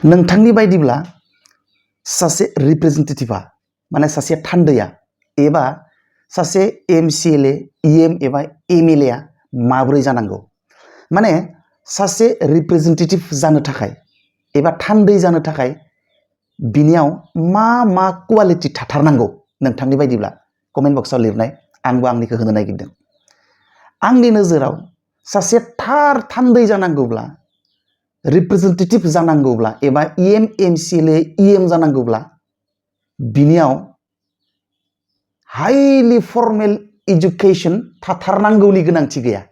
नोंथांनि बायदिब्ला सासे रिप्रेजेन्टेटिभा माने सासे थान्दैया एबा सासे एमसिएलए इएम एबा एमएलए माबोरै जानांगौ माने सासे रिप्रेजेन्टेटिभ जानो थाखाय एबा थान्दै जानो थाखाय बिनियाव मा मा क्वालिटि थाथारनांगौ नोंथांनि बायदिब्ला कमेन्ट बक्सआव लिरनाय आंबो आंनिखौ होनो नागिरदों। आंनि नोजोराव सासे थार थान्दै जानांगौब्ला रिप्रेजेन्टेटिभ जानांगौब्ला एबा इएम एमसिएलए इएम जानांगौब्ला बिनियाव हाइलि फर्मेल एजुकेशन थाथारनांगौनि गोनांथि गैया।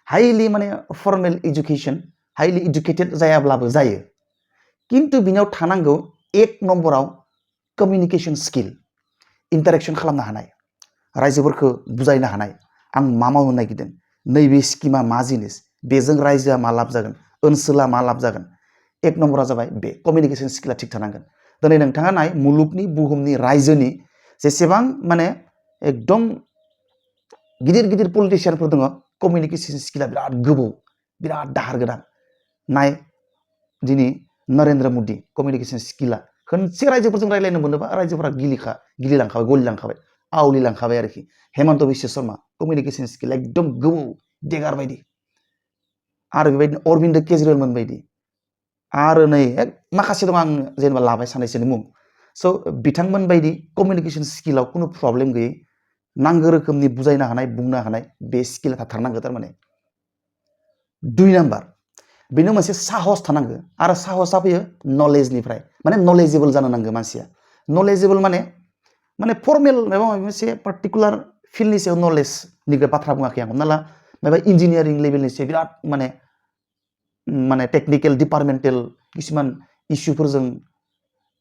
हाइलि माने फर्मेल एजुकेशन हाइलि एजुकेटेड जायाब्लाबो जायो, किन्तु बिनियाव थानांगौ एक नम्बराव कमिउनिकेशन स्किल, इन्टारेक्शन खालामनो हानाय, रायजोफोरखौ बुजायनो हानाय, आं मा मावनो नागिरदों, नैबे स्किमा मा जिनिस, बेजों रायजोआ मा लाब जागोन, ओनसोला मा लाब जागोन। एक नम्बरा जाबाय बे कमिउनिकेशन स्किला थिग थानांगोन। दिनै नोंथाङा नाय मुलुगनि बुहुमनि रायजोनि जेसेबां माने एकदम गिदिर गिदिर पलिटिशियानफोर दङ, कमिउनिकेशन स्किला बिराद गोबौ, बिराद दाहार गोनां। नाय दिनै नरेन्द्र मदि कमिउनिकेशन स्किला खनसे रायजोफोरजों रायज्लायनो मोनोबा रायजोफोरा गिलिलांखाबाय, गलिलांखाबाय, आवलिलांखाबाय आरोखि। हेमन्त बिश्व शर्मा कमिउनिकेशन स्किला एकदम गोबौ देगार बायदि। आरो बेबायदिनो अरबिन्द केजरिवालमोन बायदि। आरो नै माखासे दं, आं जेनेबा लाबाय सानैसोनि मुं। स' बिथांमोन बायदि कमिउनिकेशन स्किलाव खुनु प्रब्लेम गैयै, नांगौ रोखोमनि बुजायनो हानाय, बुंनो हानाय बे स्किला थाथारनांगौ थारमाने। 2 नाम्बार बेनो मोनसे साहस थानांगौ, आरो साहसआ फैयो नलेजनिफ्राय, माने नलेजेबल जानो नांगौ मानसिया। नलेजेबल माने फर्मेल माबा मोनसे पार्टिकुलार फिल्डनि सायाव नलेजनि बाथ्रा बुङाखै आं। हमना ला माबा इन्जिनियारिं लेभेलनि सायाव बिराद माने टेक्निकेल डिपार्टमेन्टेल किसुमान इस्युफोरजों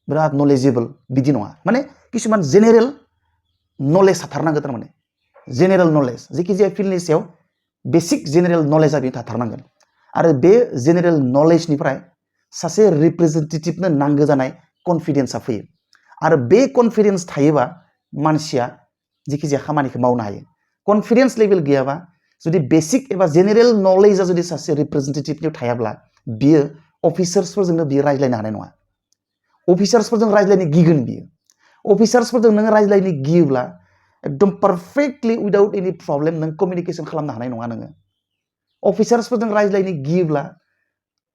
बिराद नलेजेबल बिदि नङा, माने किसुमान जेनेरेल नलेज थाथारनांगौ थारमाने। जेनेरेल नलेज जेखिजाया फिल्डनि सायाव बेसिक जेनेरेल नलेजआ बे थाथारनांगोन। आरो बे जेनेरेल नलेजनिफ्राय सासे रिप्रेजेन्टेटिभनो नांगौ जानाय कनफिडेन्सआ फैयो। आरो बे कनफिडेन्स थायोबा मानसिया जेखिजाया खामानिखौ मावनो हायो। कनफिडेन्स लेभेल गैयाबा, जुदि बेसिक एबा जेनेरेल नलेजआ जुदि सासे रिप्रेजेन्टेटिभनियाव थायाब्ला, बियो अफिसार्सफोरजोंनो बियो रायज्लायनो हानाय नङा। अफिसार्सफोरजों रायज्लायनो गिगोन बियो। अफिसार्सफोरजों नोङो रायज्लायनो गियोब्ला एकदम पारफेक्टलि उइदाउट एनि प्रब्लेम नों कमिउनिकेशन खालामनो हानाय नङा नोङो। अफिसार्सफोरजों रायज्लायनो गियोब्ला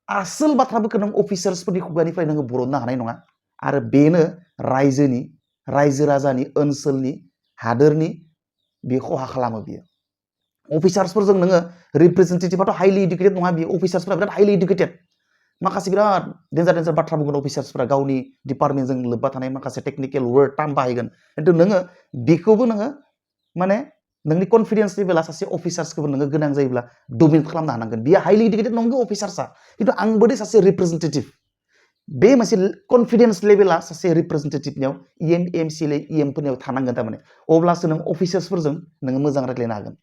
आसोल बाथ्राफोरखौ नों अफिसार्सफोरनि खुगानिफ्राय नोङो बरननो हानाय नङा। आरो बेनो रायजो राजानि, ओनसोलनि, हादोरनि बे खहा खालामो बियो। अफिसार्सफोरजों नोङो रिप्रेजेन्टेटिभआथ' हाइलि इडुकेटेड नङा, बियो अफिसार्सफोरा बिराद हाइलि इडुकेटेड। माखासे बिराद डेन्जार बाथ्रा बुंगोन अफिसार्सफोरा, गावनि डिपार्टमेन्टजों लोब्बा थानाय माखासे टेक्निकेल वर्ड टार्म बाहायगोन। खिन्थु नोङो बेखौबो नोङो माने नोंनि कनफिडेन्स लेभेला सासे अफिसार्सखौबो नोङो गोनां जायोब्ला डमिनेट खालामनो हानांगोन। बियो हाइलि इडुकेटेड नंगौ अफिसार्सआ, खिन्थु आंबोदि सासे रिप्रेजेन्टेटिभ, बे मोनसे कनफिडेन्स लेभेला सासे रिप्रेजेन्टेटिभनियाव इएम एमसिएलए इएमफोरनियाव थानांगोन थारमाने। अब्लासो नों अफिसार्सफोरजों नोङो मोजां रायज्लायनो हागोन।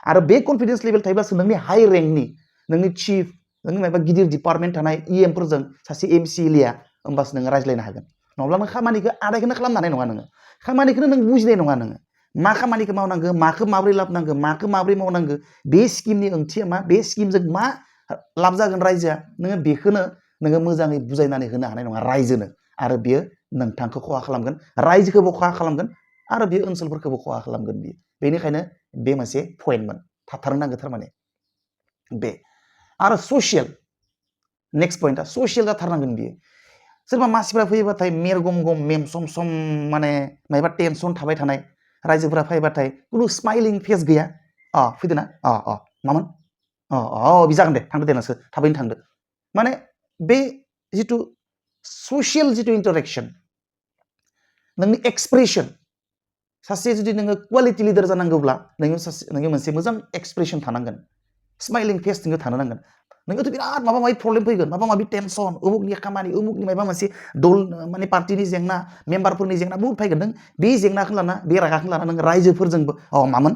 आरो बे कनफिडेन्स लेभेल थायोब्लासो नोंनि हाइ रेंकनि, नोंनि चिफ, नोंनि माबा गिदिर डिपार्टमेन्ट थानाय इएमफोरजों सासे एमसिएलएआ होमबासो नोङो रायज्लायनो हागोन। नङाब्ला नों खामानिखौ आदायखौनो खालामनो हानाय नङा नोङो। खामानिखौनो नों बुजिनाय नङा नोङो। मा खामानिखौ मावनांगौ, माखौ माबोरै लाब नांगौ, माखौ माबोरै मावनांगौ, बे स्किमनि ओंथिया मा, बे स्किमजों मा लाब जागोन रायजोआ, नोङो बेखौनो नोङो मोजाङै बुजायनानै होनो हानाय नङा रायजोनो। आरो बियो नोंथांखौ खहा खालामगोन, रायजोखौबो खहा खालामगोन, आरो बियो ओनसोलफोरखौबो खहा खालामगोन बियो। बेनिखायनो बे मोनसे पइन्टमोन, थाथारनांगौ थारमाने बे। आरो ससियेल, नेक्स्ट पइन्टआ ससियेल जाथारनांगोन बियो। सोरबा मानसिफ्रा फैयोबाथाय मेरगम गम मेम सम माने मायबा टेनसन थाबाय थानाय, रायजोफोरा फैबाथाय खुनु स्माइलिं फेस गैया। फैदो ना, मामोन, बे जागोन दे, थांदो दे नोंसोर थाबैनो थांदो। माने बे जिथु ससियेल जिथु इन्टारेक्शन, नोंनि एक्सप्रेसन, सासे जुदि नोङो क्वालिटि लिडार जानांगौब्ला नोङो मोनसे मोजां एक्सप्रेसन थानांगोन, स्माइलिं फेस नोङो थानो नांगोन। नोङोथ' बिराद माबा माबि प्रब्लेम फैगोन, माबा माबि टेनसन, उमुकनि खामानि, उमुकनि माबा मोनसे दल माने पार्टिनि जेंना, मेम्बारफोरनि जेंना बहुत फैगोन। नों बे जेंनाखौ लाना, बे रागाखौ लाना नों रायजोफोरजोंबो मामोन,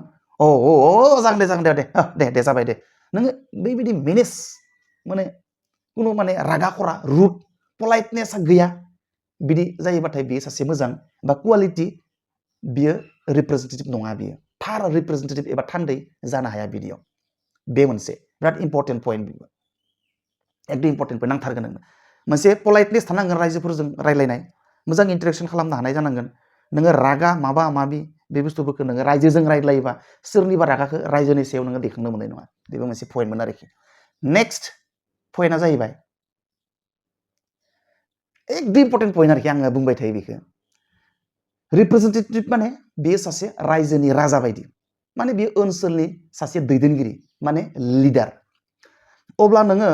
जागोन दे जाबाय दे। नोङो बेबायदि मेनेज माने खुनु माने रागा खरा, रुद, पलाइटनेसा गैया, बिदि जायोबाथाय बेयो सासे मोजां बा क्वालिटि बियो रिप्रेजेन्टेटिभ नङा। बियो थार रिप्रेजेन्टेटिभ एबा थान्दै जानो हाया बिदियाव। बे मोनसे बिराद इम्पर्टेन्ट पइन्ट। एकदम इम्पर्टेन्ट पइन्ट नांथारगोन नोंनो मोनसे पलाइटनेस थानांगोन रायजोफोरजों रायलायनाय मोजां इन्टारेक्सन खालामनो हानाय जानांगोन नोङो रागा माबा माबि बे बुस्थुफोरखौ नोङो रायजोजों रायज्लायोबा सोरनिबा रागाखौ रायजोनि सायाव नोङो दैखांनो मोननाय नङा बेबो मोनसे पइन्टमोन आरोखि नेक्स्ट पइन्टआ जाहैबाय एकदम इम्पर्टेन्ट पइन्ट आरोखि आङो बुंबाय थायो बेखौ रिप्रेजेन्टेटिभ माने बेयो सासे रायजोनि राजा बायदि माने बेयो ओनसोलनि सासे दैदेनगिरि माने लिडार अब्ला नोङो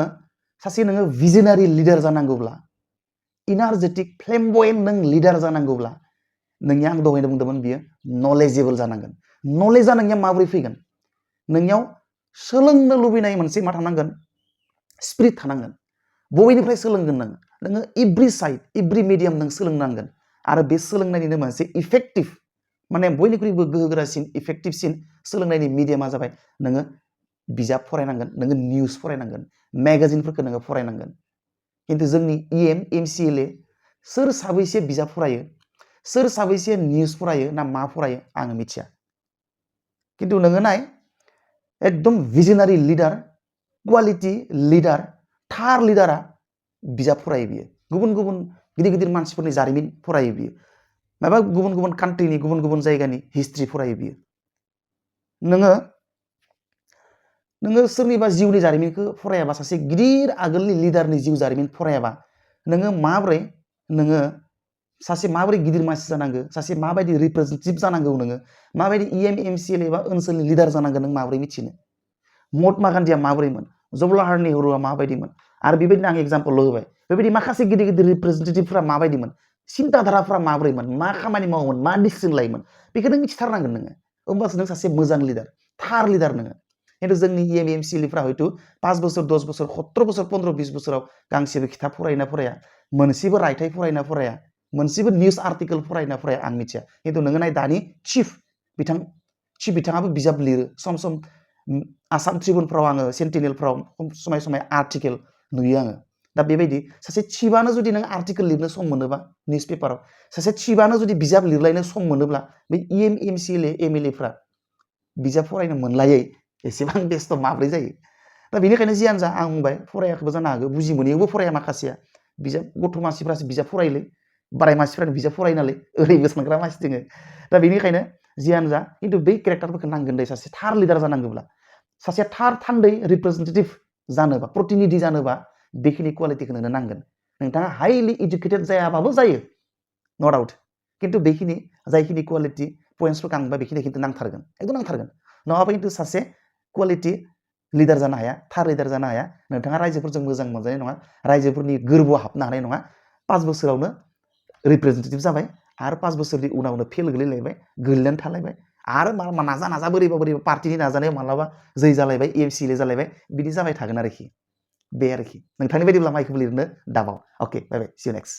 सासे नोङो भिजनारि लिडार जानांगौब्ला इनार्जेटिक फ्लेम्बयेन्ट नों लिडार जानांगौब्ला नोंनि आं दहायनो बुंदोंमोन बियो नलेजेबोल जानांगोन नलेजआ नोंनिया माबोरै फैगोन नोंनियाव सोलोंनो लुबैनाय मोनसे मा थानांगोन स्पिरिट थानांगोन बबेनिफ्राय सोलोंगोन नोङो एभ्रि साइड एभ्रि मिडियाम नों सोलोंनांगोन आरो बे सोलोंनायनिनो मोनसे इफेक्टिभ माने बयनिख्रुइबो गोहोगोरासिन इफेक्टिभसिन सोलोंनायनि मिडियामा जाबाय नोङो बिजाब फरायनांगोन नोङो निउस फरायनांगोन मेगाजिनफोरखौ नोङो फरायनांगोन खिन्थु जोंनि इएम एमसिएलए सोर साबैसे बिजाब फरायो सोर साबैसे निउस फरायो ना मा फरायो आं मिथिया खिन्थु नोङो नाय एकदम भिजनारि लिडार क्वालिटि लिडार थार लिडारा बिजाब फरायो बियो गुबुन गुबुन गिदिर गिदिर मानसिफोरनि जारिमिन फरायो बियो माबा गुबुन गुबुन कान्ट्रिनि गुबुन गुबुन जायगानि हिस्ट्रि फरायो बियो नोङो सोरनिबा जिउनि जारिमिनखौ फरायाबा सासे गिदिर आगोलनि लिडारनि जिउ जारिमिन फरायाबा नोङो माबोरै नोङो सासे माबोरै गिदिर मानसि जानांगौ सासे माबायदि रिप्रेजेन्टेटिभ जानांगौ नोङो माबायदि इएम एमसिएल एबा ओनसोलनि लिडार जानांगोन नों माबोरै मिथिनो महात्मा गान्धीया माबोरैमोन जवाहरलाल नेहरूआ माबायदिमोन आरो बेबायदिनो आं एग्जाम्पल होबाय बेबायदि माखासे गिदिर गिदिर रिप्रेजेन्टेटिभफोरा माबायदिमोन सिन्ताधाराफ्रा माबोरैमोन मा खामानि मावोमोन मा डिसिसन लायोमोन बेखौ नों मिथिथारनांगोन नोङो होमबासो नों सासे मोजां लिडार थार लिडार नोङो खिन्थु जोंनि इएम एमसिएलफ्रा हयथ' 5 बोसोर 10 बोसोर 17 बोसोर 15 20 बोसोराव गांसेबो खिताब फरायना फराया मोनसेबो रायथाइ फरायना फराया मोनसेबो निउस आर्टिकेल फरायना फराया आं मिथिया खिन्थु नोङो नाय दानि चिफ बिथाङाबो बिजाब लिरो सम सम आसाम ट्रिबुनफ्राव आङो सेन्टिनेलफ्राव समाय समाय आर्टिकेल नुयो आङो दा बेबायदि सासे चिफआनो जुदि नों आर्टिकेल लिरनो सम मोनोबा निउस पेपाराव सासे चिफआनो जुदि बिजाब लिरलायनो सम मोनोब्ला बे इएम एमसिएलए एमएलएफ्रा बिजाब फरायनो मोनलायै एसेबां बेस्थ माब्रै जायो दा बेनिखायनो जियानो जा आं बुंबाय फरायाखैबो जानो हागौ बुजि मोनैयावबो फराया माखासेया बिजाब गथ' मानसिफ्रासो बिजाब फरायोलै बाराय मानसिफ्रानो बिजाब फरायनालै ओरैबो सानग्रा मानसि दोङो दा बेनिखायनो जियानो जा खिन्थु बै केरेक्टारफोरखौ नांगोन दै सासे थार लिडार जानांगौब्ला सासे थार थान्दै रिप्रेजेन्टेटिभ जानोबा प्रतिनिधि जानोबा बेखिनि क्वालिटिखौ नोंनो नांगोन नोंथाङा हाइलि इडुकेटेड जायाबाबो जायो नो डाउट खिन्थु बेखिनि जायखिनि क्वालिटि पइन्ट्सफोरखौ आं बुंबाय बेखिनि खिन्थु नांथारगोन एकदम नांथारगोन नङाबा खिन्थु सासे क्वालिटि लिडार जानो हाया थार लिडार जानो हाया नोंथाङा रायजोफोरजों मोजां मोनजानाय नङा रायजोफोरनि गोरबोआव हाबनो हानाय नङा 5 बोसोरावनो रिप्रेजेन्टेटिभ जाबाय आरो 5 बोसोरनि उनावनो फेल गोलैलायबाय गोलैनानै थालायबाय आरो नाजा बोरैबा पार्टिनि नाजानायाव मालाबा जै जालायबाय एमसिएलए जालायबाय बिदि जाबाय थागोन आरोखि बे आरोखि नोंथांनि बायदिब्ला माइखौबो लिरनो दाबाव अके बाय बाय सि इउ नेक्स्ट